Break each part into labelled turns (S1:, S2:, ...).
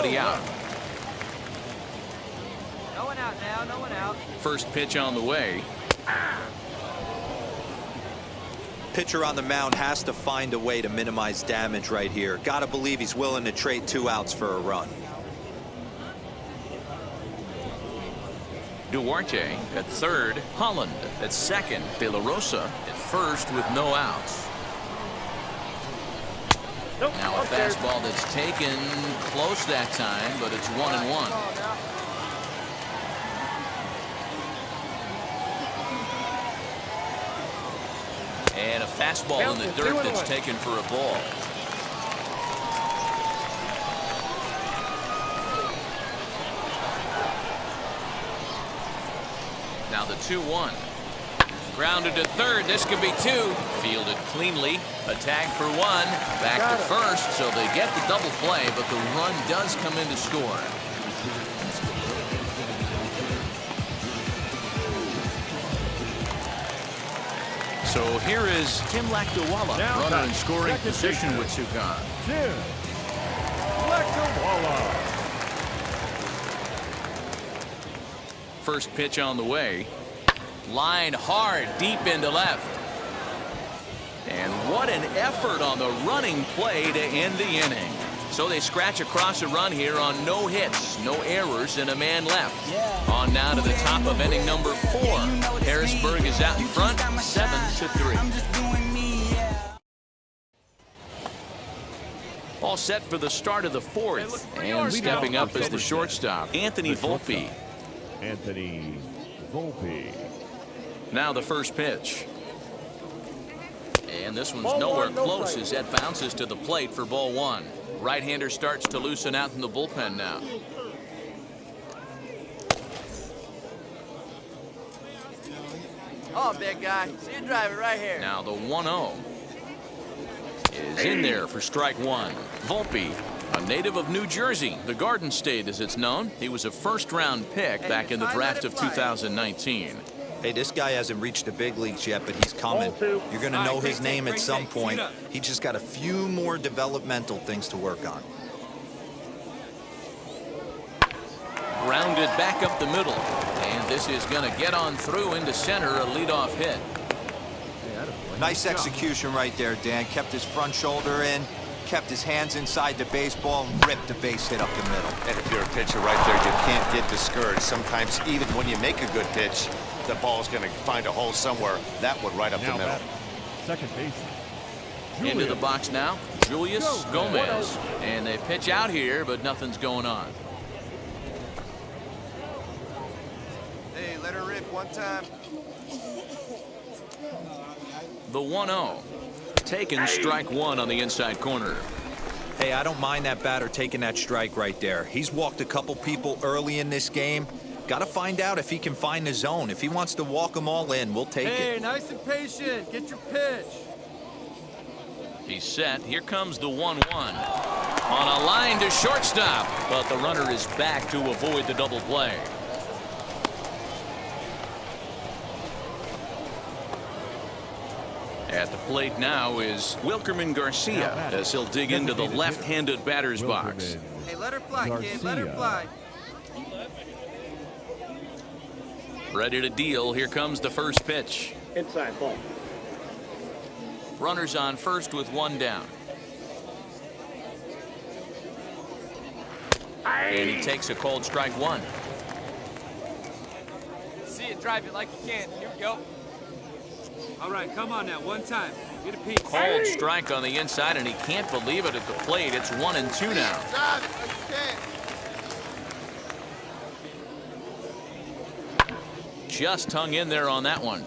S1: nobody out.
S2: No one out now, no one out.
S1: First pitch on the way.
S3: Pitcher on the mound has to find a way to minimize damage right here. Gotta believe he's willing to trade 2 outs for a run.
S1: Duarte at third, Holland at second, De La Rosa at first with no outs.
S2: Nope.
S1: Now a fastball that's taken close that time, but it's 1-1. And a fastball in the dirt that's taken for a ball. Now the 2-1. Grounded to third. This could be 2. Fielded cleanly. A tag for 1. Back to first, so they get the double play, but the run does come in to score. So here is Tim Lakdawalla, runner in scoring position with Sukan.
S4: Tim Lakdawalla.
S1: First pitch on the way. Line hard deep into left. And what an effort on the running play to end the inning. So they scratch across a run here on no hits, no errors, and a man left. On now to the top of inning number 4. Harrisburg is out in front, 7-3. All set for the start of the 4th. And stepping up as the shortstop, Anthony Volpe.
S4: Anthony Volpe.
S1: Now the first pitch. And this one's nowhere close as that bounces to the plate for ball 1. Right-hander starts to loosen out in the bullpen now.
S2: Oh, big guy. See you drive it right here.
S1: Now the 1-0 is in there for strike 1. Volpe, a native of New Jersey, the Garden State as it's known. He was a first-round pick back in the draft of 2019.
S3: Hey, this guy hasn't reached the big leagues yet, but he's coming. You're going to know his name at some point. He just got a few more developmental things to work on.
S1: Grounded back up the middle. And this is going to get on through into center, a leadoff hit.
S3: Nice execution right there, Dan. Kept his front shoulder in, kept his hands inside the baseball, and ripped the base hit up the middle.
S5: And if you're a pitcher right there, you can't get discouraged. Sometimes even when you make a good pitch, the ball's going to find a hole somewhere. That one right up the middle.
S4: Second base.
S1: Into the box now, Julius Gomez. And they pitch out here, but nothing's going on.
S5: Hey, let her rip one time.
S1: The 1-0. Taken strike 1 on the inside corner.
S3: Hey, I don't mind that batter taking that strike right there. He's walked a couple people early in this game. Got to find out if he can find the zone. If he wants to walk them all in, we'll take it.
S2: Hey, nice and patient. Get your pitch.
S1: He's set. Here comes the 1-1. On a line to shortstop, but the runner is back to avoid the double play. At the plate now is Wilkerman Garcia as he'll dig into the left-handed batter's box.
S2: Hey, let her fly, kid. Let her fly.
S1: Ready to deal. Here comes the first pitch.
S6: Inside ball.
S1: Runners on first with 1 down. And he takes a called strike 1.
S2: See it, drive it like you can. Here we go. All right, come on now, one time. Get a piece.
S1: Called strike on the inside, and he can't believe it at the plate. It's 1-2 now. Just hung in there on that one.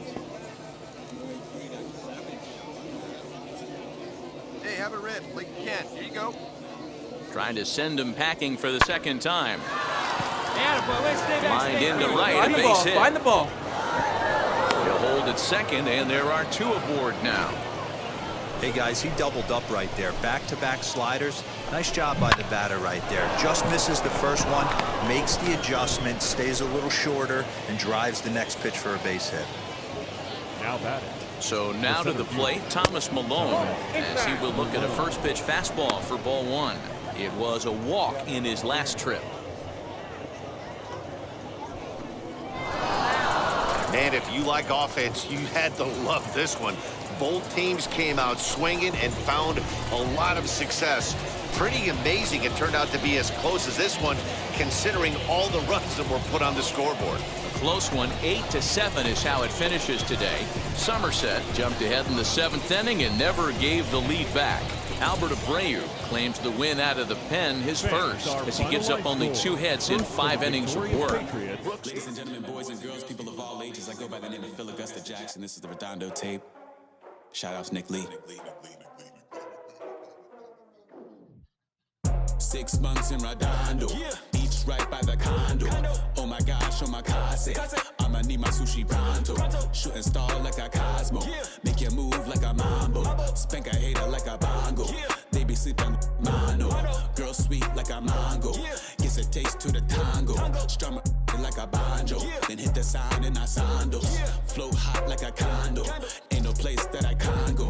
S5: Hey, have a rip like you can. Here you go.
S1: Trying to send him packing for the second time.
S2: Yeah,
S1: Lined into right, a base hit.
S2: Find the ball.
S1: He'll hold at second, and there are 2 aboard now.
S3: Hey, guys, he doubled up right there. Back-to-back sliders. Nice job by the batter right there. Just misses the first one, makes the adjustment, stays a little shorter, and drives the next pitch for a base hit.
S4: Now batting.
S1: So now to the plate, Thomas Malone, as he will look at a first pitch fastball for ball 1. It was a walk in his last trip.
S5: Man, if you like offense, you had to love this one. Both teams came out swinging and found a lot of success. Pretty amazing it turned out to be as close as this one, considering all the runs that were put on the scoreboard.
S1: A close one, 8-7 is how it finishes today. Somerset jumped ahead in the 7th inning and never gave the lead back. Albert Abreu claims the win out of the pen, his first, as he gives up only 2 hits in 5 innings of work.
S6: Ladies and gentlemen, boys and girls, people of all ages, I go by the name of Phil Augusta Jackson. This is the Redondo tape. Shout out to Nick Lee. 6 months in Redondo, beach right by the condo. Oh my gosh, oh my casa, I'ma need my sushi pronto. Shooting star like a Cosmo, make you move like a mambo. Spank a hater like a bongo. They be sleeping mano. Girl sweet like a mango. Gets a taste to the tango. Strum like a banjo. Then hit the sign in our sandals. Flow hot like a condo. Ain't no place that I can't go.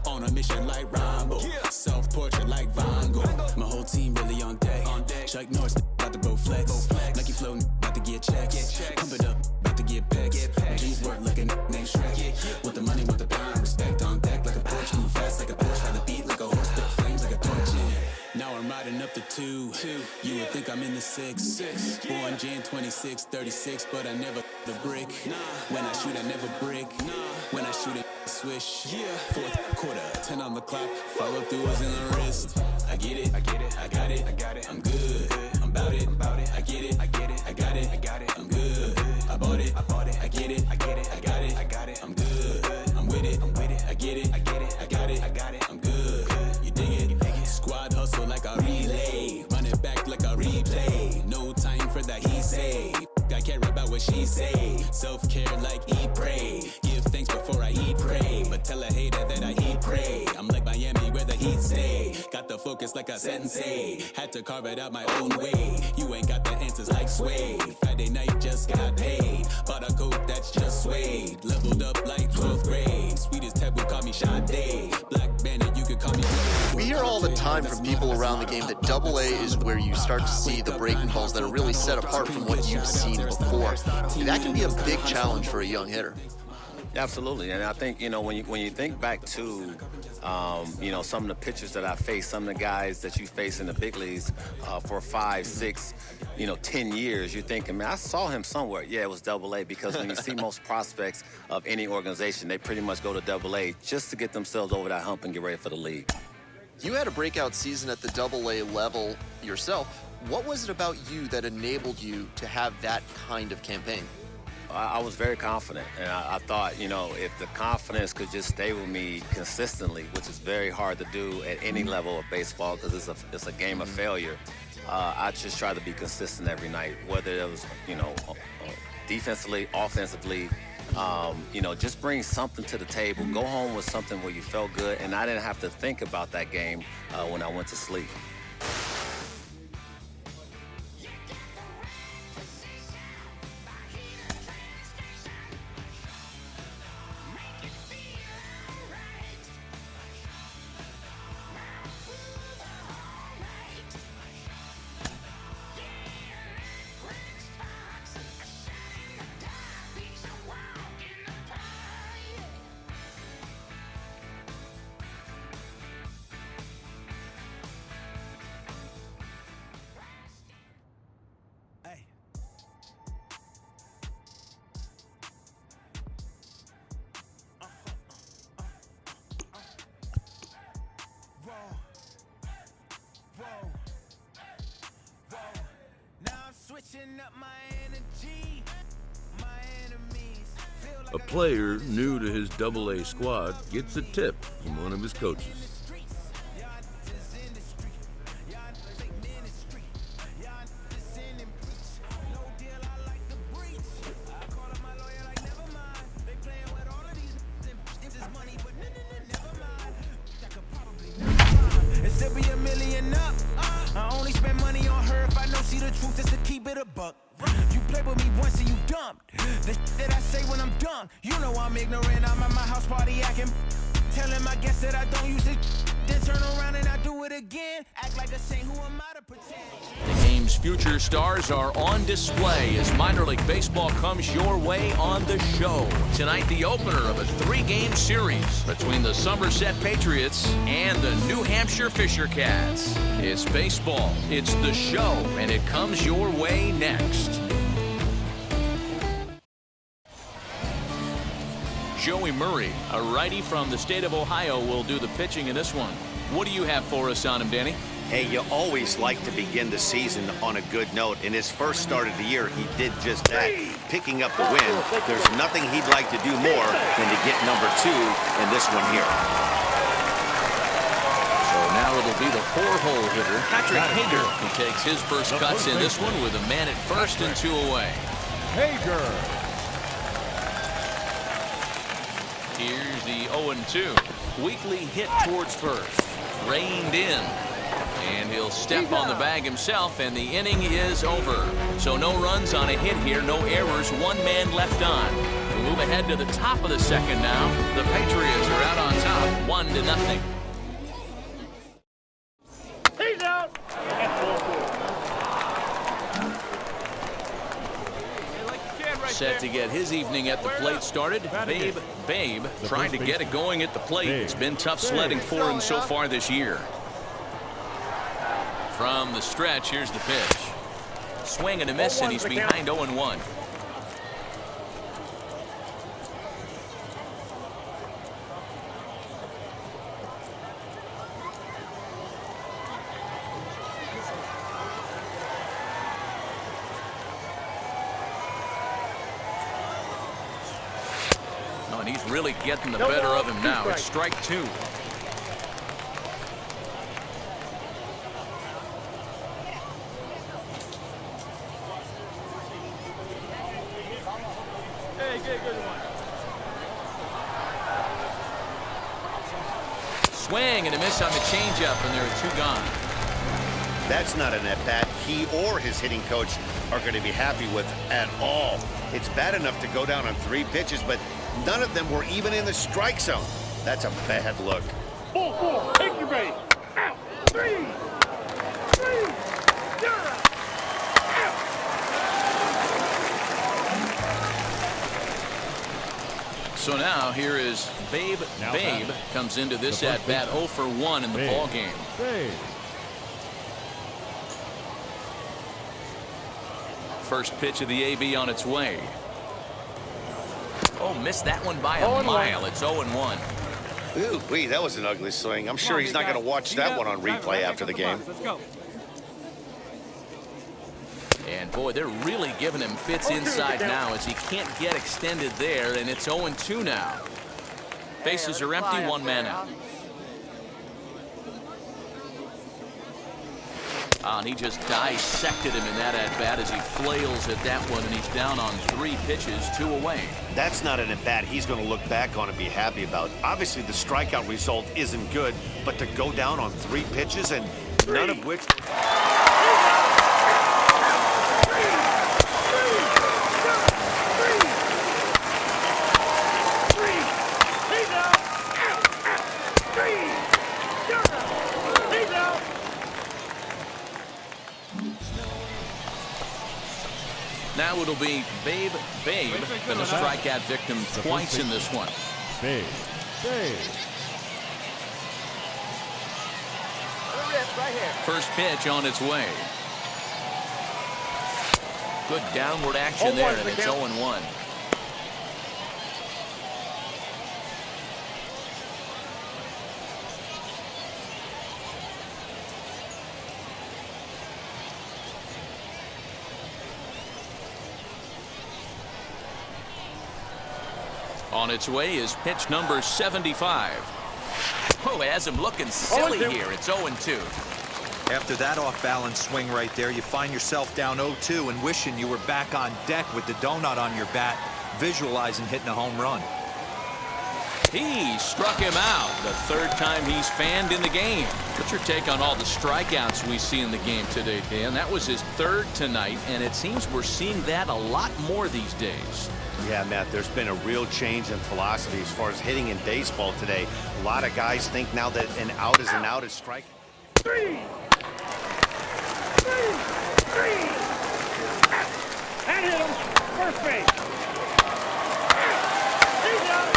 S6: On a mission like Rambo. Self-portrait like Van Gogh. My whole team really on deck. Chuck Norris about to go flex. Nike flow about to get checks. Pump it up about to get pecs. My jeans work like a name Shrek. With the money, with the pound, respect on deck like a Porsche. Move fast like a Porsche. Ride the beat like a horse. Spit flames like a torch. Now I'm riding up the 2. You would think I'm in the 6. Born Jan 26, 36, but I never the brick. When I shoot, I never brick. When I shoot it, swish. 4th quarter, 10 on the clock. Follow through is in the wrist. I get it, I got it, I'm good, I'm about it, I get it, I got it, I'm good, I bought it, I get it, I got it, I'm good, I'm with it, I get it, I got it, I'm good, you dig it, squad hustle like a relay, run it back like a replay, no time for that he say, I care about what she say, self-care like eat, pray, give thanks before I eat, pray, but tell a hater that I eat, pray, I'm like Miami where the heat stay, got the focus like a sensei, had to carve it out my own way, you ain't got the answers like Sway, Friday night just got paid, bought a coat that's just suede, leveled up like 12th grade, sweetest taboo call me Sade, Black Bandit you could call me.
S7: We hear all the time from people around the game that Double A is where you start to see the breaking balls that are really set apart from what you've seen before. That can be a big challenge for a young hitter.
S5: Absolutely, and I think, you know, when you think back to, you know, some of the pitchers that I faced, some of the guys that you face in the big leagues for 5, 6, 10 years, you're thinking, man, I saw him somewhere. Yeah, it was Double A, because when you see most prospects of any organization, they pretty much go to Double A just to get themselves over that hump and get ready for the league.
S7: You had a breakout season at the Double A level yourself. What was it about you that enabled you to have that kind of campaign?
S5: I was very confident, and I thought, you know, if the confidence could just stay with me consistently, which is very hard to do at any level of baseball because it's a game of failure, I just try to be consistent every night, whether it was, defensively, offensively, just bring something to the table, go home with something where you felt good, and I didn't have to think about that game when I went to sleep.
S8: A player new to his Double-A squad gets a tip from one of his coaches.
S9: Still be $1 million up. I only spend money on her if I know she the truth, just to keep it a buck. You played with me once and you dumped. The shit that I say when I'm done, you know I'm ignorant. I'm at my house party acting. Tell him I guess that I don't use it. Then turn around and I do it again. Act like a saint, who am I to pretend?
S1: The game's future stars are on display as minor league baseball comes your way on the show. Tonight, the opener of a 3-game series between the Somerset Patriots and the New Hampshire Fisher Cats. It's baseball, it's the show, and it comes your way next. Joey Murray, a righty from the state of Ohio, will do the pitching in this one. What do you have for us on him, Danny?
S10: Hey, you always like to begin the season on a good note. In his first start of the year, he did just that, picking up the win. There's nothing he'd like to do more than to get number 2 in this one here.
S1: So now it'll be the 4-hole hitter, Patrick Hager, who takes his first cuts in this one with a man at first and 2 away.
S4: Hager.
S1: Here's the 0-2. Weakly hit towards first. Reined in. And he'll step on the bag himself, and the inning is over. So no runs on a hit here, no errors, 1 man left on. We move ahead to the top of the second now. The Patriots are out on top, 1-0.
S11: He's out.
S1: Set to get his evening at the plate started. Babe trying to get it going at the plate. It's been tough sledding for him so far this year. From the stretch, here's the pitch. Swing and a miss, and he's behind 0-1. And he's really getting the better of him now. It's strike 2.
S11: Hey, good one.
S1: Swing and a miss on the changeup, and there are 2 gone.
S10: That's not an at-bat he or his hitting coach are going to be happy with at all. It's bad enough to go down on 3 pitches, but none of them were even in the strike zone. That's a bad look.
S11: 4-4, take your base. Out. 3. 0. Out.
S1: So now here is Babe. Babe comes into this at bat 0 for 1 in the ball game. First pitch of the AB on its way. Oh, missed that one by a mile. It's 0-1.
S10: Ooh, wait, that was an ugly swing. I'm sure he's not going to watch that one on replay after the game.
S2: Let's go.
S1: And boy, they're really giving him fits inside now as he can't get extended there, and it's 0-2 now. Bases are empty, 1 man out. And he just dissected him in that at-bat as he flails at that one, and he's down on 3 pitches, 2 away.
S10: That's not an at-bat he's going to look back on and be happy about. Obviously, the strikeout result isn't good, but to go down on 3 pitches and none of which...
S1: Now it'll be Babe going to strike out victim twice in this one.
S4: Babe.
S1: First pitch on its way. Good downward action there, and it's 0-1. On its way is pitch number 75. Oh, has him looking silly here. It's 0-2.
S3: After that off-balance swing right there, you find yourself down 0-2 and wishing you were back on deck with the donut on your bat, visualizing hitting a home run.
S1: He struck him out the third time he's fanned in the game. What's your take on all the strikeouts we see in the game today, Dan? That was his third tonight, and it seems we're seeing that a lot more these days.
S10: Yeah, Matt, there's been a real change in philosophy as far as hitting in baseball today. A lot of guys think now that an out is an out is strike.
S11: Three. That hit him. First base. He's out.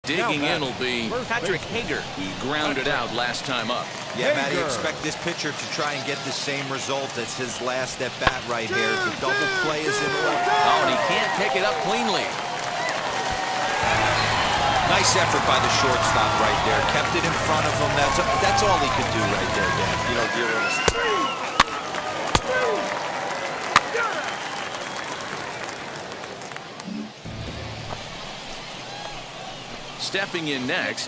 S1: Digging in will be Patrick Hager. He grounded out last time up.
S3: Yeah, Matty, expect this pitcher to try and get the same result as his last at bat right here. The double play is in order.
S1: Oh, and he can't pick it up cleanly.
S3: Nice effort by the shortstop right there. Kept it in front of him. That's all he could do right there, Dan. You know,
S1: Stepping in next,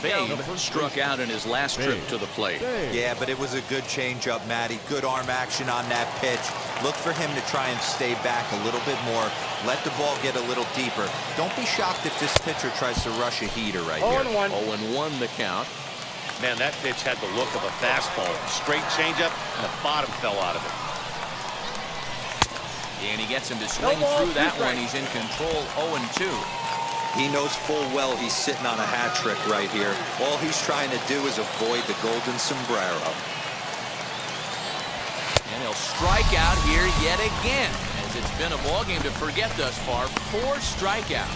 S1: Babe struck out in his last trip to the plate.
S3: Yeah, but it was a good changeup, Matty. Good arm action on that pitch. Look for him to try and stay back a little bit more. Let the ball get a little deeper. Don't be shocked if this pitcher tries to rush a heater right here.
S1: 0-1 the count.
S10: Man, that pitch had the look of a fastball. Straight changeup, and the bottom fell out of it.
S1: And he gets him to swing through that one. He's in control, 0-2.
S3: He knows full well he's sitting on a hat trick right here. All he's trying to do is avoid the golden sombrero.
S1: And he'll strike out here yet again, as it's been a ball game to forget thus far. 4 strikeouts.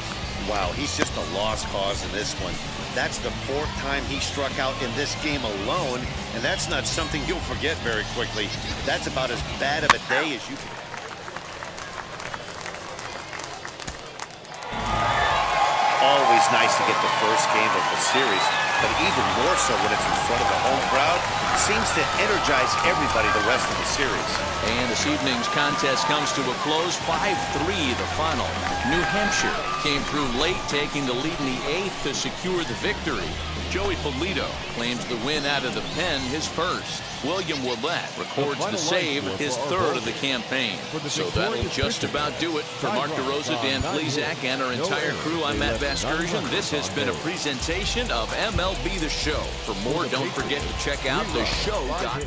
S10: Wow, he's just a lost cause in this one. That's the 4th time he struck out in this game alone, and that's not something you'll forget very quickly. That's about as bad of a day as you can. Always nice to get the first game of the series, but even more so when it's in front of the home crowd. Seems to energize everybody the rest of the series.
S1: And this evening's contest comes to a close, 5-3 the final. New Hampshire came through late, taking the lead in the 8th to secure the victory. Joey Polito claims the win out of the pen, his first. William Willett records the save, his 3rd of the campaign. So that'll just about do it. For Mark DeRosa, Dan Plesac, and our entire crew, I'm Matt Vasgersian. This has been a presentation of MLB The Show. For more, don't forget to check out theshow.com.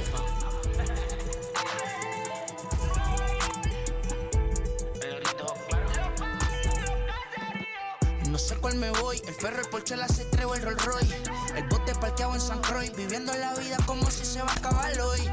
S12: No sé cuál me voy, el ferro, el Porsche, la C3 o el Rolls Royce. El bote parqueado en San Croix, viviendo la vida como si se va a acabar hoy.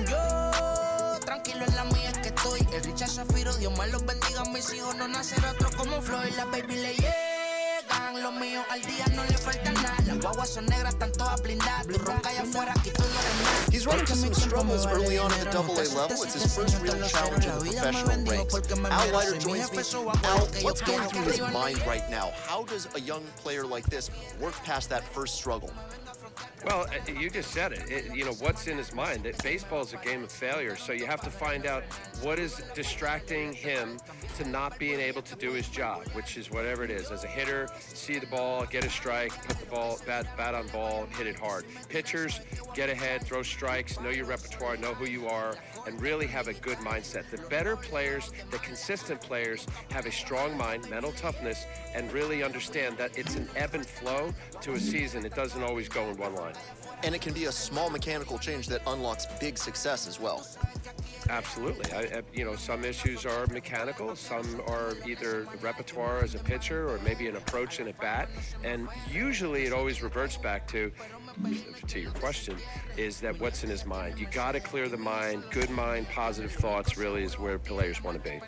S12: Yo, tranquilo en la mía es que estoy. El Richard Zafiro, Dios más los bendiga, mis hijos no nacer otro como Floyd. Las baby le llegan, los míos al día no le falta nada. Las guaguas son negras, están todas blindadas. Tu ronca allá afuera, aquí tú no eres nada.
S7: He's run into some struggles early on at the AA level. It's his first real challenge in the professional ranks. Al Leiter joins me. Al, what's going through his mind right now? How does a young player like this work past that first struggle?
S2: Well, you just said it. You know, what's in his mind? Baseball is a game of failure, so you have to find out what is distracting him to not being able to do his job, which is whatever it is. As a hitter, see the ball, get a strike, put the ball, bat on ball, hit it hard. Pitchers, get ahead, throw strikes, know your repertoire, know who you are, and really have a good mindset. The better players, the consistent players, have a strong mind, mental toughness, and really understand that it's an ebb and flow to a season. It doesn't always go in one line.
S7: And it can be a small mechanical change that unlocks big success as well.
S2: Absolutely. You know, some issues are mechanical, some are either repertoire as a pitcher or maybe an approach and a bat. And usually it always reverts back to your question, is that what's in his mind. You got to clear the mind. Good mind, positive thoughts really is where players want to be.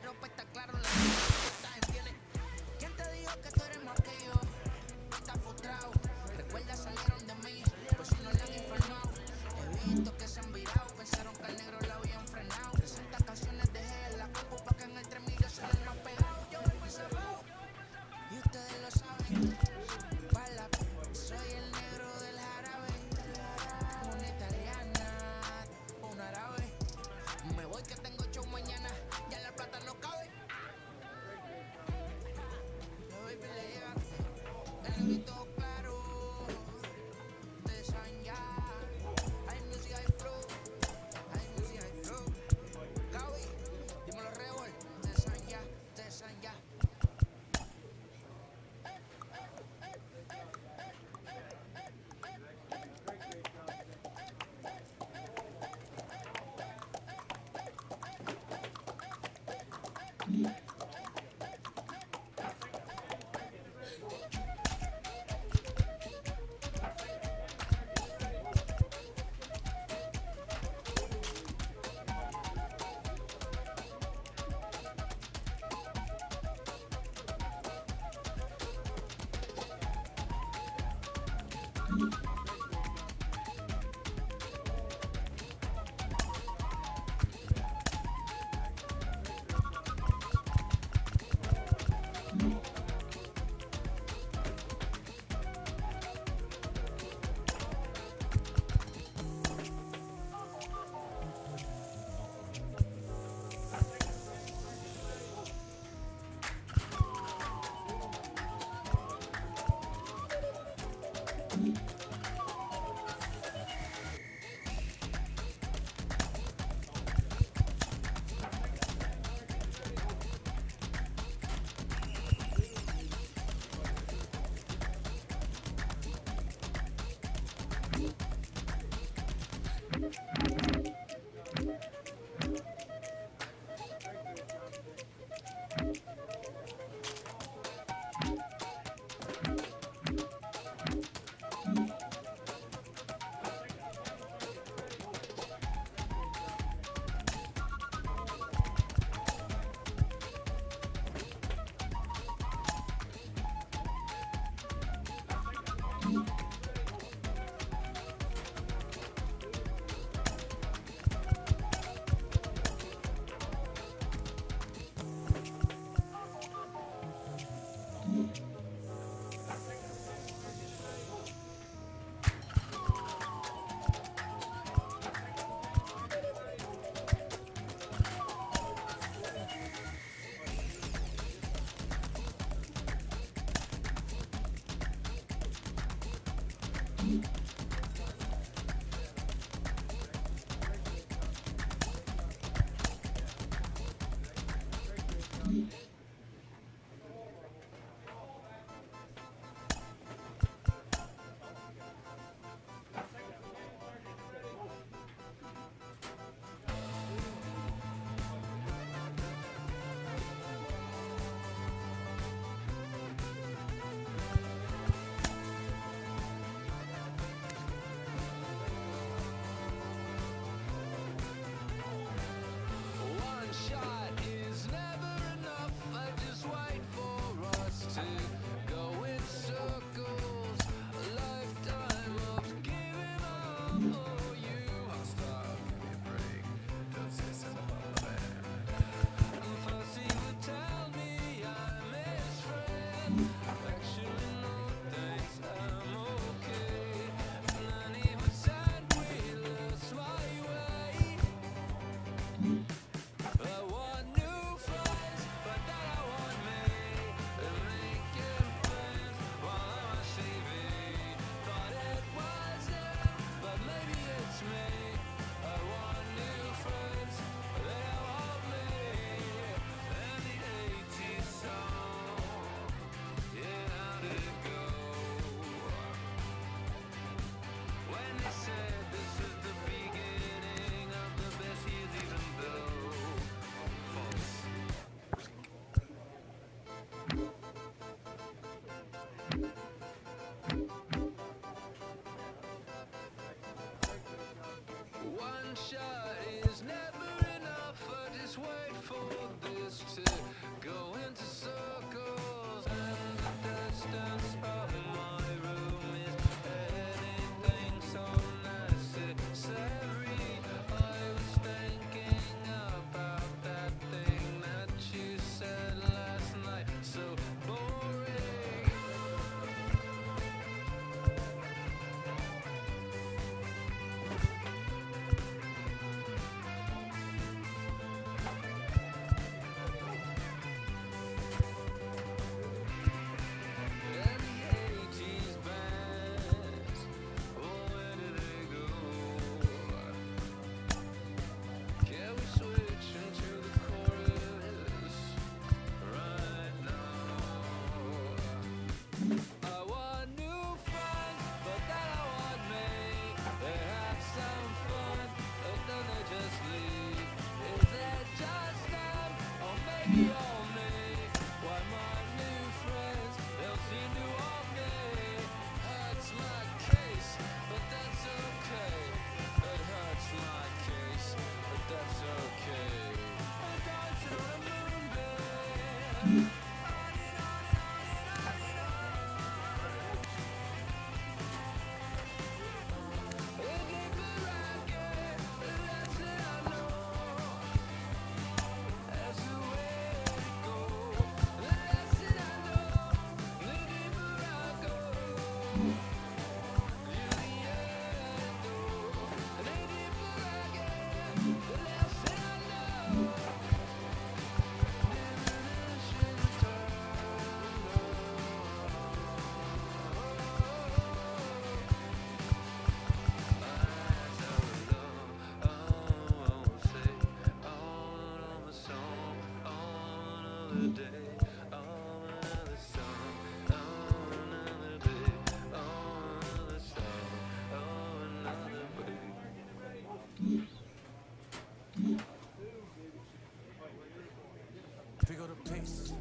S9: Figure the pace,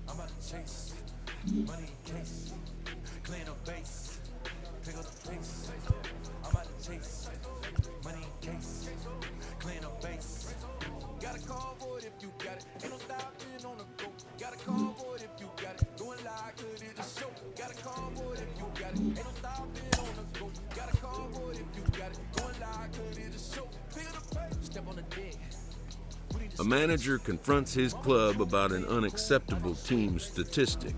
S9: I'm about to chase. Money in case, clean up base. Figure the pace, I'm about to chase. Money in case, clean up base. Got a call for it if you got it. Ain't no stopping on the go. Got a call for it if you got it. Going live, could it a show? Got a call for it if you got it. Ain't no stopping on the go. Got a call for it if you got it. Going live, could it a show? Figure the pace, step on the deck.
S8: A manager confronts his club about an unacceptable team statistic.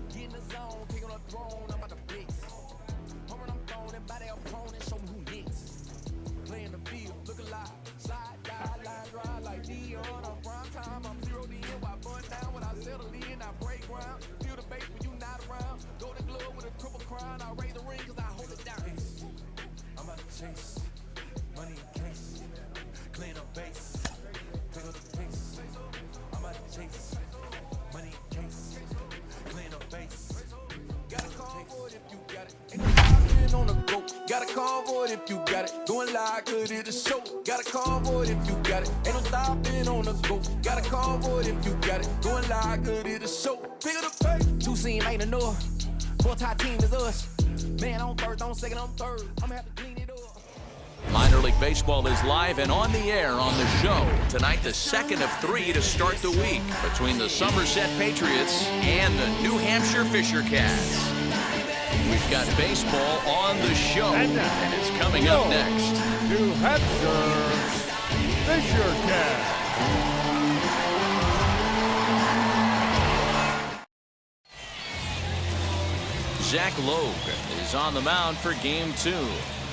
S9: Got a convoy if you got it. Going live, good at the show. Got a convoy if you got it. Ain't no stopping on the go. Got a convoy if you got it. Going live, good at the show. Pick up the pace.
S13: Two scene ain't enough. Four-tie team is us. Man on first, on second, on third. I'm gonna have to clean it up.
S1: Minor League Baseball is live and on the air on the show. Tonight, the second of 3 to start the week between the Somerset Patriots and the New Hampshire Fisher Cats. We've got baseball on the show, and it's coming up next.
S4: New Hampshire Fisher Cats.
S1: Zach Logue is on the mound for Game 2.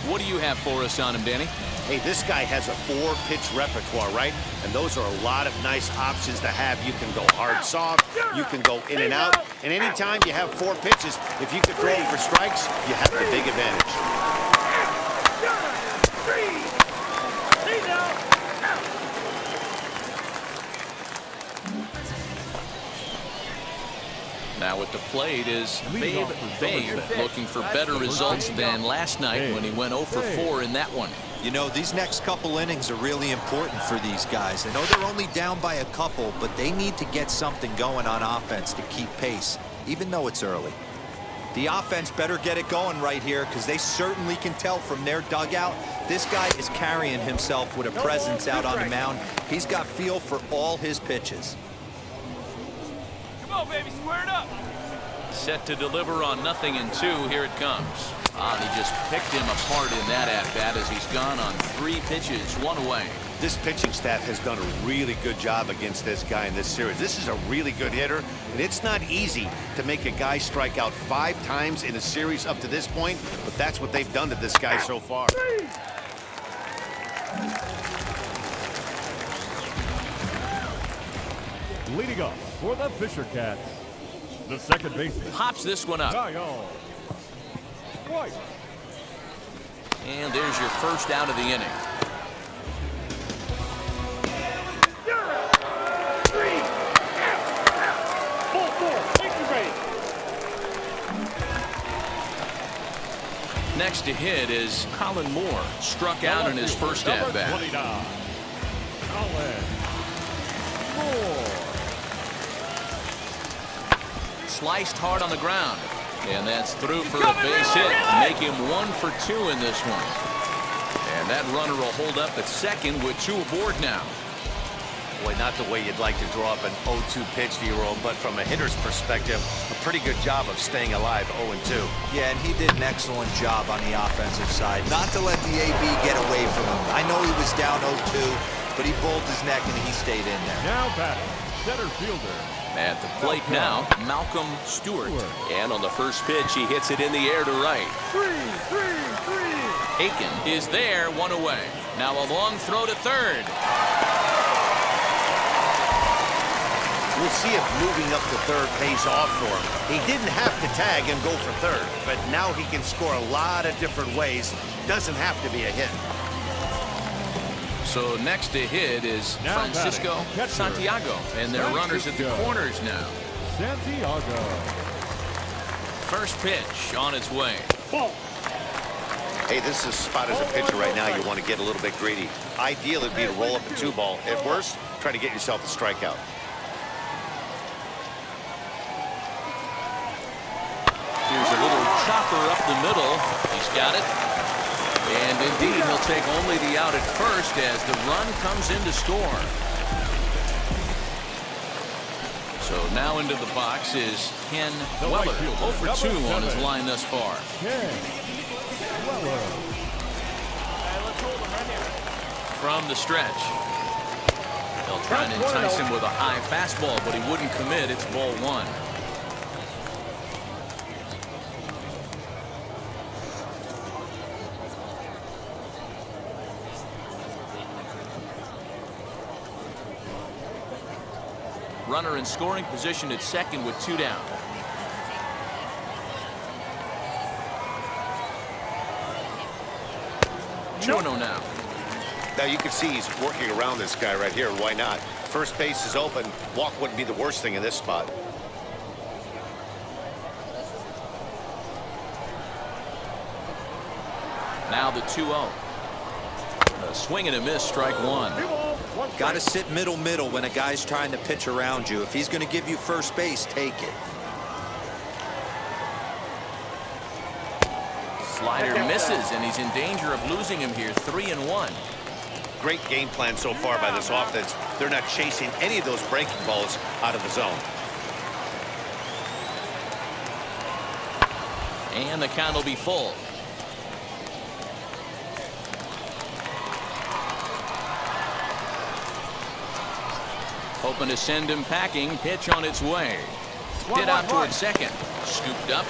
S1: What do you have for us on him, Danny?
S10: Hey, this guy has a 4-pitch repertoire, right? And those are a lot of nice options to have. You can go hard, soft. You can go in and out. And anytime you have 4 pitches, if you could throw them for strikes, you have the big advantage.
S1: Now at the plate is Babe, looking for better results than last night when he went 0 for 4 in that one.
S3: You know, these next couple innings are really important for these guys. I know they're only down by a couple, but they need to get something going on offense to keep pace, even though it's early. The offense better get it going right here, because they certainly can tell from their dugout this guy is carrying himself with a presence out on the mound. He's got feel for all his pitches.
S9: Come on, baby, square it up.
S1: Set to deliver on 0-2. Here it comes. He just picked him apart in that at-bat as he's gone on 3 pitches, 1 away.
S10: This pitching staff has done a really good job against this guy in this series. This is a really good hitter, and it's not easy to make a guy strike out 5 times in a series up to this point, but that's what they've done to this guy so far.
S4: Leading off for the Fisher Cats, the second baseman.
S1: Pops this one up. And there's your first out of the inning. Next to hit is Colin Moore. Struck out in his first at-bat.
S4: Colin Moore.
S1: Sliced hard on the ground. And that's through for a base hit. Make him 1 for 2 in this one. And that runner will hold up at second with 2 aboard now.
S10: Boy, not the way you'd like to draw up an 0-2 pitch to your own, but from a hitter's perspective, a pretty good job of staying alive 0-2.
S3: Yeah, and he did an excellent job on the offensive side. Not to let the AB get away from him. I know he was down 0-2, but he pulled his neck and he stayed in there.
S4: Now batting, center fielder.
S1: At the plate now, Malcolm Stewart. And on the first pitch, he hits it in the air to right. Aiken is there, 1 away. Now a long throw to third.
S10: We'll see if moving up to third pays off for him. He didn't have to tag and go for third, but now he can score a lot of different ways. Doesn't have to be a hit.
S1: So next to hit is Francisco Santiago, and they're runners at the corners now.
S4: Santiago.
S1: First pitch on its way.
S10: Hey, this is a spot as a pitcher right now. You want to get a little bit greedy. Ideal would be to roll up a 2-ball. At worst, try to get yourself a strikeout.
S1: Here's a little chopper up the middle. He's got it. And indeed, he'll take only the out at first as the run comes in to score. So now into the box is Ken Weller. 0 for 2 on his line thus far. From the stretch. They'll try and entice him with a high fastball, but he wouldn't commit. It's ball one. Runner in scoring position at second with 2 down. Nope. 2-0 now.
S10: Now you can see he's working around this guy right here. Why not? First base is open. Walk wouldn't be the worst thing in this spot.
S1: Now the 2-0. A swing and a miss, strike one.
S3: Got to sit middle when a guy's trying to pitch around you. If he's going to give you first base, take it.
S1: Slider misses, and he's in danger of losing him here. 3-1.
S10: Great game plan so far by this offense. They're not chasing any of those breaking balls out of the zone.
S1: And the count will be full. Hoping to send him packing. Pitch on its way. Hit out towards second. Scooped up.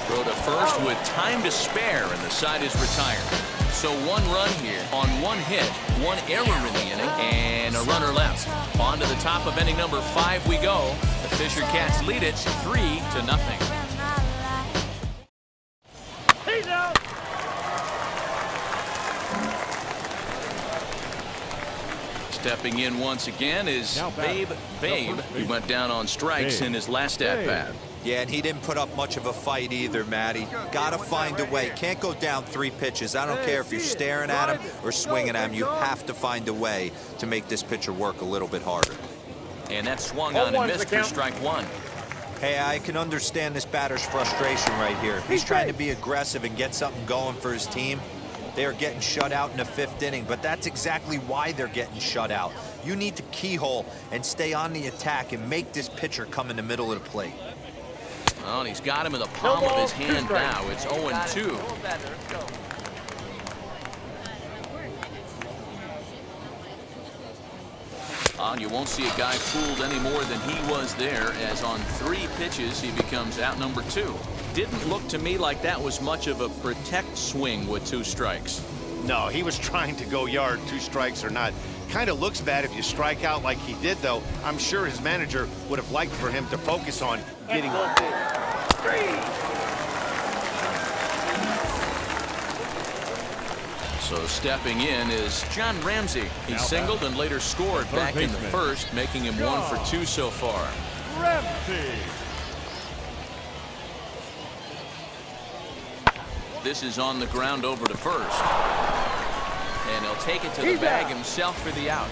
S1: Throw to first with time to spare, and the side is retired. So 1 run here on 1 hit, 1 error in the inning, and a runner left. On to the top of inning number 5 we go. The Fisher Cats lead it 3-0.
S11: He's out.
S1: Stepping in once again is Babe. He went down on strikes in his last at-bat.
S3: Yeah, and he didn't put up much of a fight either, Matty. Got to find a way. Can't go down 3 pitches. I don't care if you're staring at him or swinging at him. You have to find a way to make this pitcher work a little bit harder.
S1: And that swung on and missed for strike one.
S3: Hey, I can understand this batter's frustration right here. He's trying to be aggressive and get something going for his team. They are getting shut out in the 5th inning, but that's exactly why they're getting shut out. You need to keyhole and stay on the attack and make this pitcher come in the middle of the plate.
S1: Well, and he's got him in the palm of his hand now. It's 0-2. You won't see a guy fooled any more than he was there, as on 3 pitches he becomes out number 2. Didn't look to me like that was much of a protect swing with 2 strikes.
S10: No, he was trying to go yard, 2 strikes or not. Kind of looks bad if you strike out like he did, though. I'm sure his manager would have liked for him to focus on getting on.
S1: So stepping in is John Ramsey. He singled and later scored back in the 1st, making him 1 for 2 so far.
S4: Ramsey.
S1: This is on the ground over to first. And he'll take it to the bag himself for the out.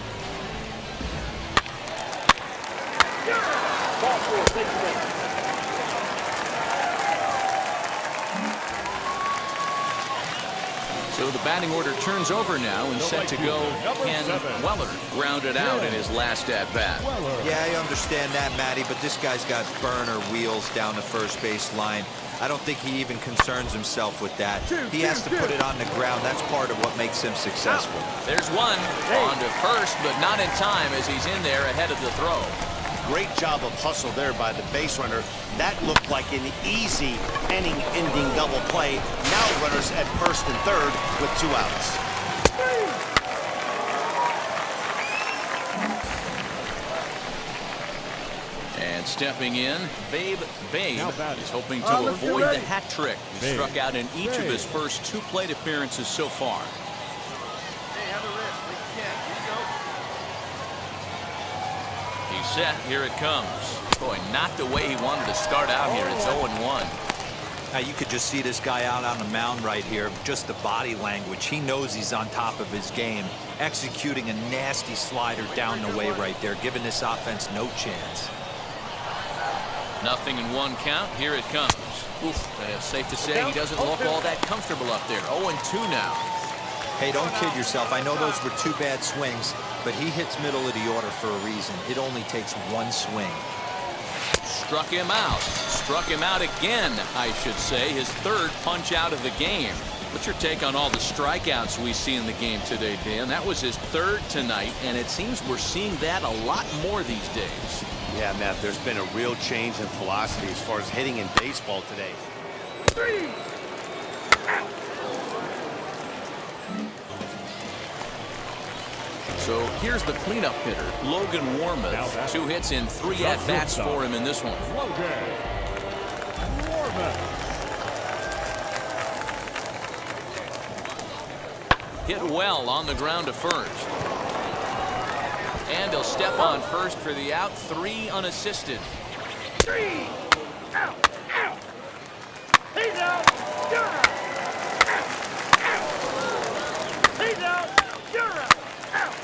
S1: So the batting order turns over now and set to go. Ken Weller grounded out in his last at-bat.
S3: Yeah, I understand that, Matty, but this guy's got burner wheels down the first base line. I don't think he even concerns himself with that. He has to put it on the ground. That's part of what makes him successful.
S1: There's one on to first, but not in time as he's in there ahead of the throw.
S10: Great job of hustle there by the base runner. That looked like an easy inning-ending double play. Now runners at first and third with 2 outs.
S1: And stepping in, Babe is hoping to avoid the hat trick. He struck out in each of his first 2 plate appearances so far. He's set. Here it comes. Boy, not the way he wanted to start out here. It's 0-1.
S3: Now you could just see this guy out on the mound right here. Just the body language. He knows he's on top of his game. Executing a nasty slider down the way right there, giving this offense no chance.
S1: Nothing in 1 count. Here it comes. Oof, safe to say he doesn't look all that comfortable up there. 0-2 now.
S3: Hey, don't kid yourself. I know those were 2 bad swings, but he hits middle of the order for a reason. It only takes 1 swing.
S1: Struck him out. Struck him out again, I should say. His 3rd punch out of the game. What's your take on all the strikeouts we see in the game today, Dan? That was his third tonight, and it seems we're seeing that a lot more these days.
S10: Yeah, Matt, there's been a real change in philosophy as far as hitting in baseball today.
S11: 3 out.
S1: So here's the cleanup hitter, Logan Warmoth. 2 hits in 3 at-bats for him in this one.
S4: Logan Warmoth.
S1: Hit well on the ground to first. And he'll step on first for the out. 3 unassisted.
S11: 3 out. Out. He's out. You're out. Out. He's out. You're out. Out.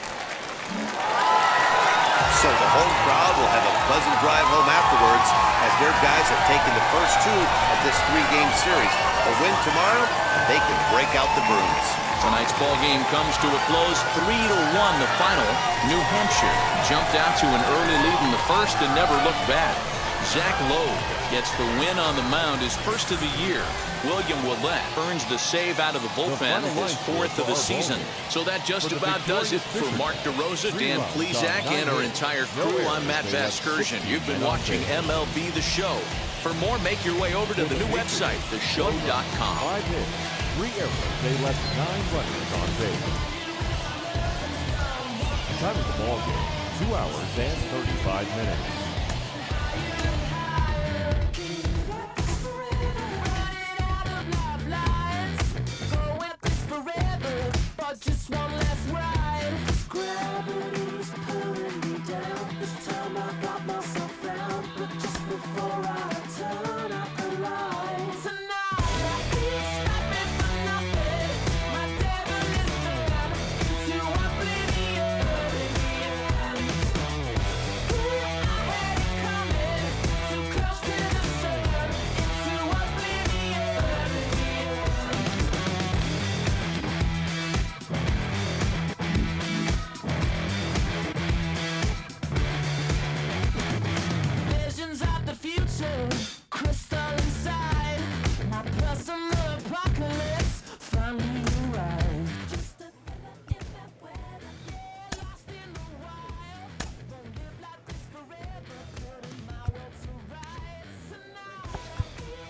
S10: So the home crowd will have a pleasant drive home afterwards as their guys have taken the first 2 of this 3-game series. A win tomorrow, they can break out the brooms.
S1: Tonight's ball game comes to a close, 3-1 the final. New Hampshire jumped out to an early lead in the first and never looked back. Zach Lowe gets the win on the mound, his first of the year. William Willett earns the save out of the bullpen, his 4th of the season. So that just about does it for Mark DeRosa, Dan Plesac, and our entire crew. I'm Matt Vasgersian. You've been watching MLB The Show. For more, make your way over to the new website, theshow.com.
S4: 5 hits, 3 errors. They left 9 runners on base. Time of the ball game, 2 hours and 35 minutes.
S12: Just one last ride. Gravity's pulling me down. This time I got myself found, but just before I turn out the lights, tonight I feel stopping for nothing. My devil is down into oblivion. I had it coming, too close to the sun, into oblivion. Visions of the future, crystal inside. My personal apocalypse finally arrived. Just a feeling in that weather, yeah, lost in the wild. Won't live like this forever, putting my will to rights. Tonight I feel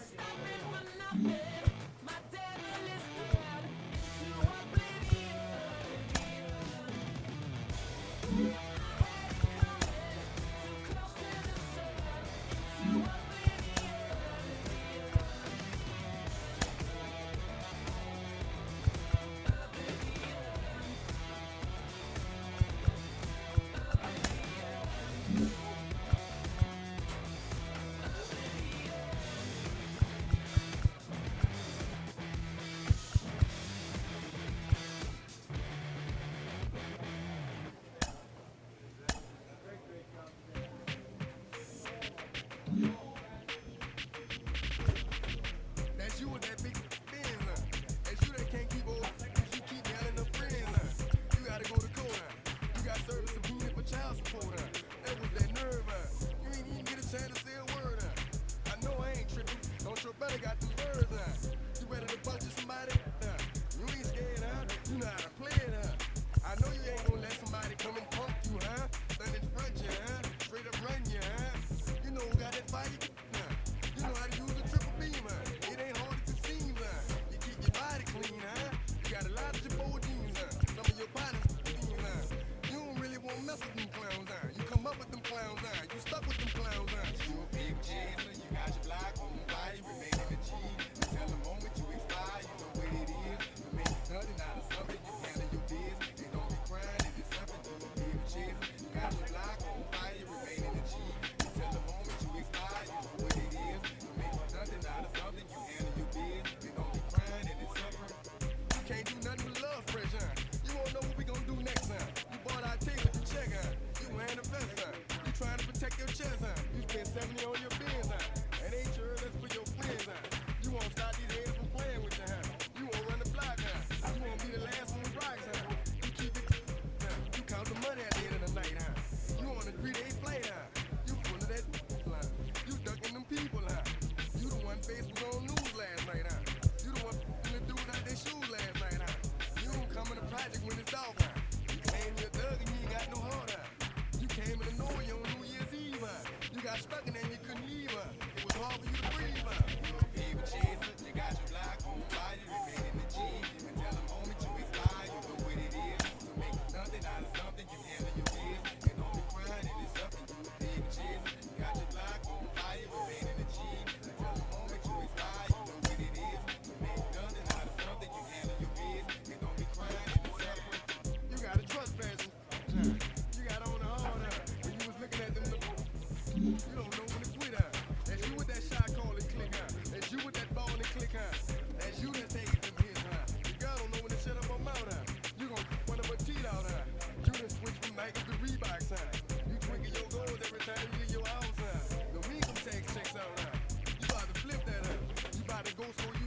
S12: stopping for nothing. My devil is down into oblivion.
S14: That's you with that big Benz. That's you that can't keep old because you keep yelling the friends. You gotta go to court. You got service subpoena for child support. That was that nerve. You ain't even get a chance to say a word. I know I ain't tripping. Don't your brother got these words. You ready to bust to somebody? You ain't scared, huh? You know how to play it, I know you ain't gonna let somebody come and punk you, huh? Stand in front you, huh? Straight up run you, huh? You know who got that fire? You know how to use a triple beam, It ain't hard as it seems, You keep your body clean, You got a lot of your bold jeans, Some of your partners, You don't really want to mess with them clowns, You come up with them clowns, You stuck with them clowns, You a big chaser, you got your block on fire, you remain in the G. Until the moment you expire, you know what it is. You make it nothing out of something, you handle your biz. You don't be crying if it's something, you a big chaser. You got your block on fire, you remain in the G. Until the moment you expire, you know what it is. You don't know when to quit, That's you with that shot call and click, That's you with that ball and click, That's you that's taking them hits, The girl don't know when to shut up her mouth, You gon' one of her teeth out, You done switch from Nike to Reeboks, You twinkle your goals every time you leave your house, Don't need them checks out, You about to flip that, You about to go so you,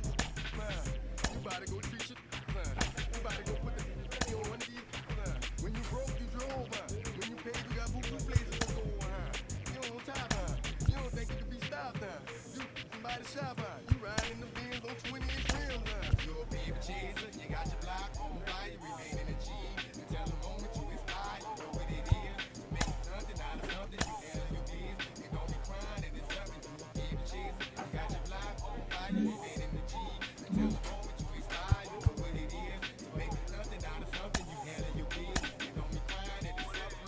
S14: You about to go treat your, You about to go put the on one of these, When you broke, you drove, When you paid, you got boo-boo places to go, You on top, You don't think you can be stopped, You somebody shop, You riding the Benz on 20-inch rims, You a baby chaser, you got your block on fire, you remain in the G. You tell the moment you inspire, you know what it is. You make something out of something, you handle your biz. You don't be crying, and it's something. You a baby chaser, you got your block on fire, you remain in the G. You tell the moment you inspire, you know what it is. You make something out of something, you handle your biz. You don't be crying, and it's something.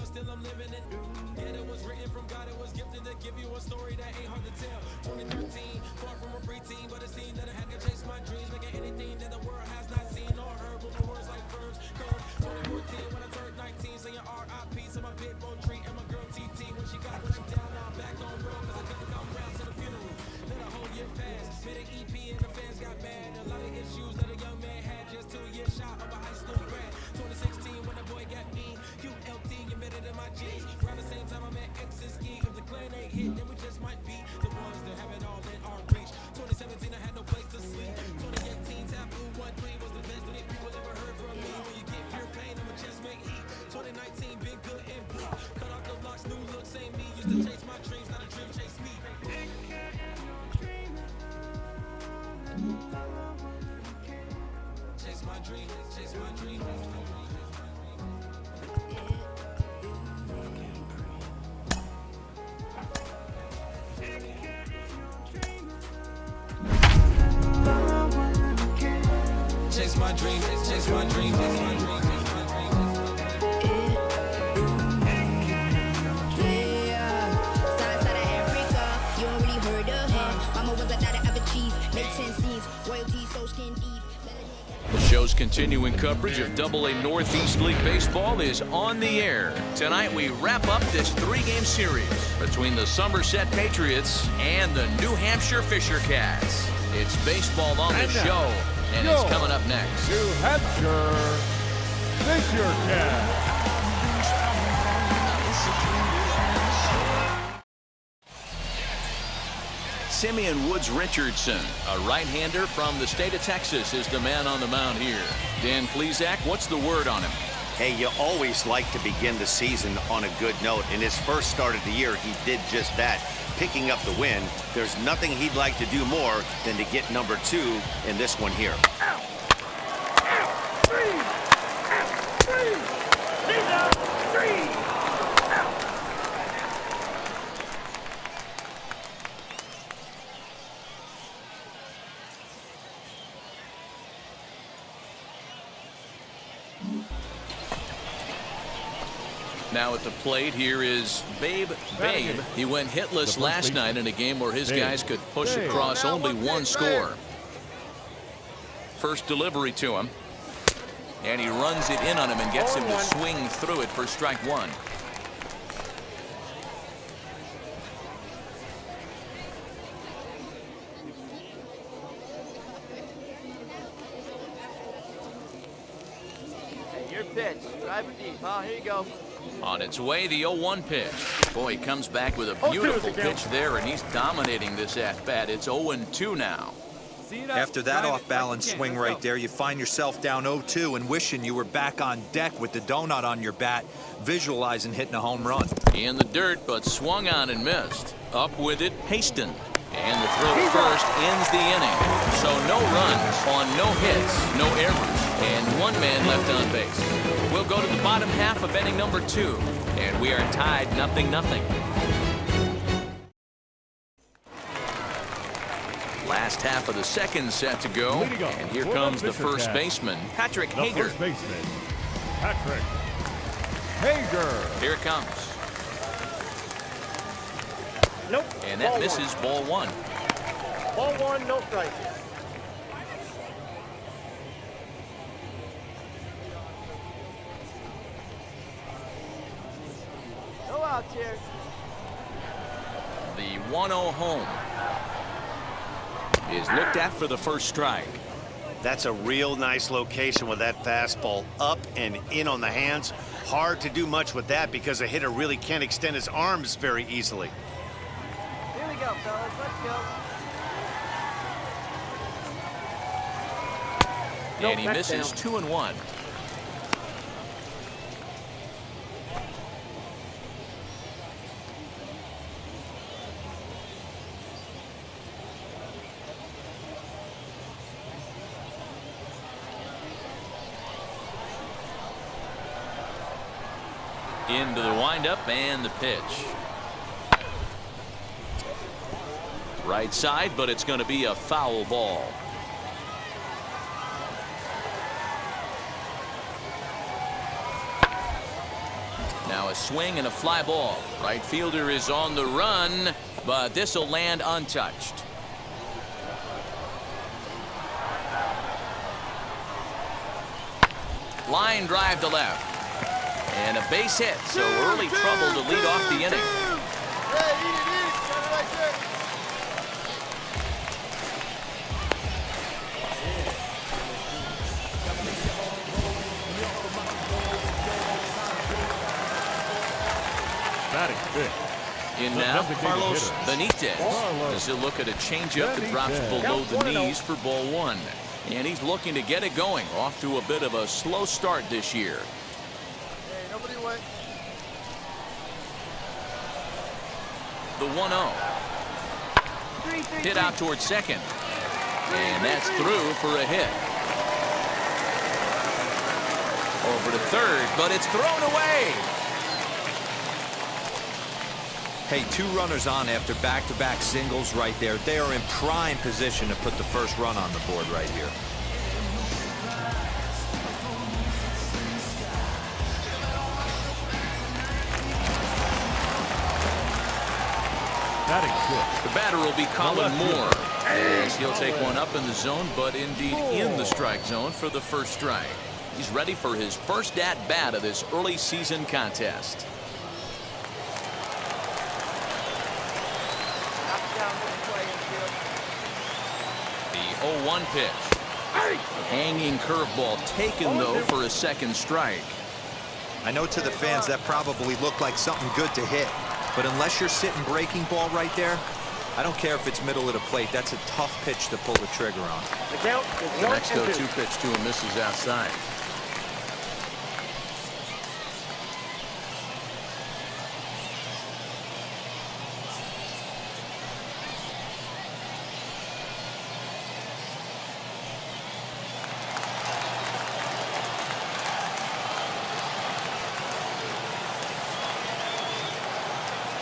S13: Still I'm living it. Yeah, it was written from God. It was gifted to give you a story that ain't hard to tell. 2013, far from a preteen, but it seemed that I had to chase my dreams, making anything that the world has not seen or heard. With my words like verbs, curves. 2014, when I turned 19, saying R.I.P. to my pit bull tree and my girl TT. When she got pushed down, now I'm back on road, cause I couldn't come round to the funeral. Let a whole year pass, made an EP and the fans got mad. A lot of issues that a young man had, just 2 years shy of a high school grad. 2016, when the boy got me, QLT embedded in my jeans. Around the same time I met X and Ski. If the clan ain't hit, then we just might be the ones that have it all in our reach. 2017, I had no place to sleep. 2018, Taboo 1-3 was the best that people ever heard from me. When you get pure pain, I'ma just make heat. 2019, been good and bleak. Cut off the locks, new looks, ain't me. Used to chase my dreams, not a dream chase me. Chase my dream, chase my dream. Chase my dream, chase my dream, chase my dream.
S15: Yeah, side of Africa.
S1: The show's continuing coverage of AA Northeast League Baseball is on the air. Tonight we wrap up this 3-game series between the Somerset Patriots and the New Hampshire Fisher Cats. It's baseball on the show, and it's coming up next.
S4: New Hampshire Fisher Cats.
S1: Simeon Woods Richardson, a right-hander from the state of Texas, is the man on the mound here. Dan Plesac, what's the word on him?
S10: Hey, you always like to begin the season on a good note. In his first start of the year, he did just that, picking up the win. There's nothing he'd like to do more than to get number 2 in this one here.
S1: Now at the plate, here is Babe. He went hitless last night in a game where his guys could push across only one score. First delivery to him. And he runs it in on him and gets him to swing through it for strike 1.
S15: Your pitch. Drive it deep. Here you go.
S1: On its way, the 0-1 pitch. Boy, he comes back with a beautiful pitch there, and he's dominating this at-bat. It's 0-2 now.
S3: After that off-balance swing right there, you find yourself down 0-2 and wishing you were back on deck with the donut on your bat, visualizing hitting a home run.
S1: In the dirt, but swung on and missed. Up with it, Haston. And the throw to first ends the inning. So no runs on no hits, no errors, and 1 man left on base. We'll go to the bottom half of inning number 2, and we are tied 0-0. Last half of the second set to go, and here comes the first baseman, Patrick Hager.
S4: First baseman, Patrick Hager.
S1: Here it comes.
S15: Nope.
S1: And that misses ball 1.
S15: Ball 1, no strike. No outs here.
S1: The 1-0 home is looked at for the first strike.
S10: That's a real nice location with that fastball up and in on the hands. Hard to do much with that because a hitter really can't extend his arms very easily.
S15: Here we go, fellas. Let's go.
S1: And he misses 2-1. Into the windup and the pitch. Right side, but it's going to be a foul ball. Now a swing and a fly ball. Right fielder is on the run, but this will land untouched. Line drive to left. And a base hit, so early trouble to lead off the inning.
S4: Batting fifth.
S1: In now, Carlos Benitez. As he'll look at a changeup that drops below the knees for ball 1. And he's looking to get it going. Off to a bit of a slow start this year. The 1-0. Hit out towards second. And that's through for a hit. Over to third, but it's thrown away.
S3: Hey, 2 runners on after back-to-back singles right there. They are in prime position to put the first run on the board right here.
S1: The batter will be Colin Moore. As he'll take one up in the zone, but indeed in the strike zone for the first strike. He's ready for his first at-bat of this early season contest. The 0-1 pitch. Hanging curveball taken, though, for a second strike.
S3: I know to the fans that probably looked like something good to hit, but unless you're sitting breaking ball right there, I don't care if it's middle of the plate. That's a tough pitch to pull the trigger on.
S1: The next 0-2 pitch to him misses outside.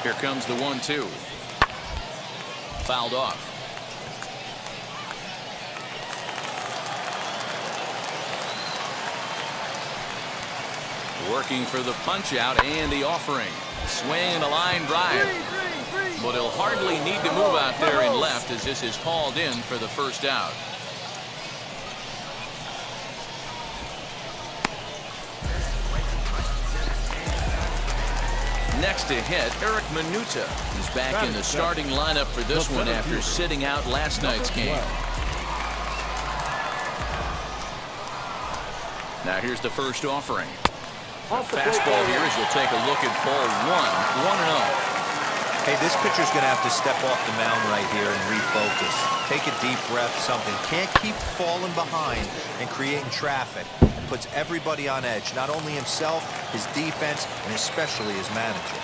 S1: Here comes the 1-2. Fouled off. Working for the punch out and the offering. Swing and a line drive. But he'll hardly need to move out there in left as this is hauled in for the first out. Next to hit, Eric Minuta is back in the starting lineup for this one after sitting out last night's game. Now here's the first offering. Fastball here as you'll take a look at ball 1, 1-0.
S3: Hey, this pitcher's going to have to step off the mound right here and refocus. Take a deep breath, something. Can't keep falling behind and creating traffic. It puts everybody on edge, not only himself, his defense, and especially his manager.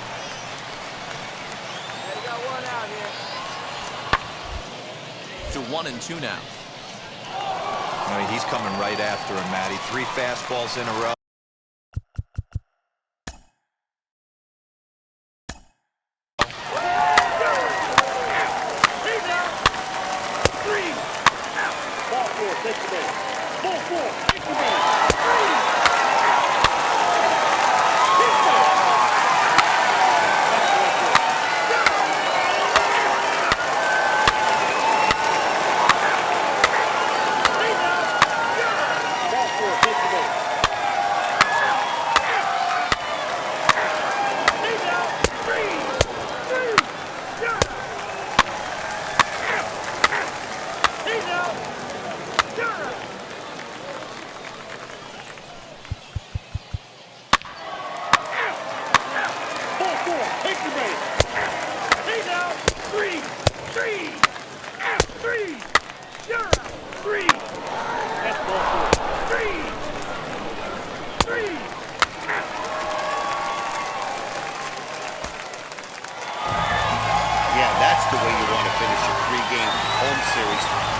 S15: We got one out here.
S1: To 1-2 now.
S3: I mean, he's coming right after him, Matty. 3 fastballs in a row.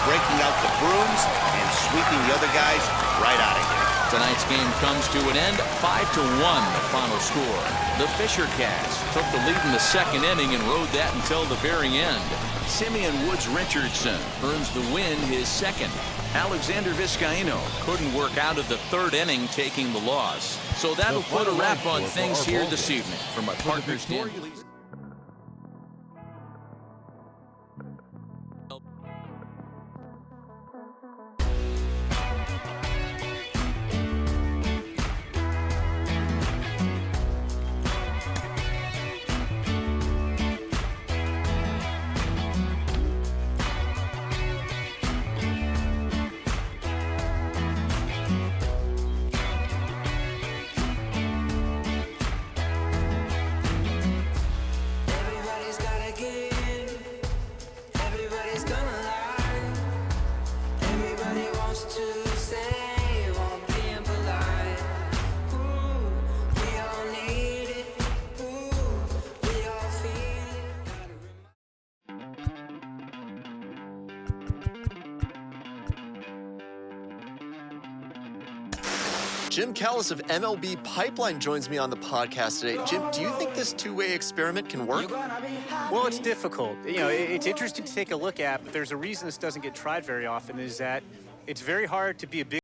S10: Breaking out the brooms and sweeping the other guys right out of here.
S1: Tonight's game comes to an end, 5-1 the final score. The Fisher Cats took the lead in the second inning and rode that until the very end. Simeon Woods Richardson earns the win, his second. Alexander Vizcaíno couldn't work out of the third inning, taking the loss. So that'll put a wrap on things here this evening. For my partners, Dan.
S7: Jim Callis of MLB Pipeline joins me on the podcast today. Jim, do you think this two-way experiment can work?
S16: Well, it's difficult. You know, it's interesting to take a look at, but there's a reason this doesn't get tried very often, is that it's very hard to be a big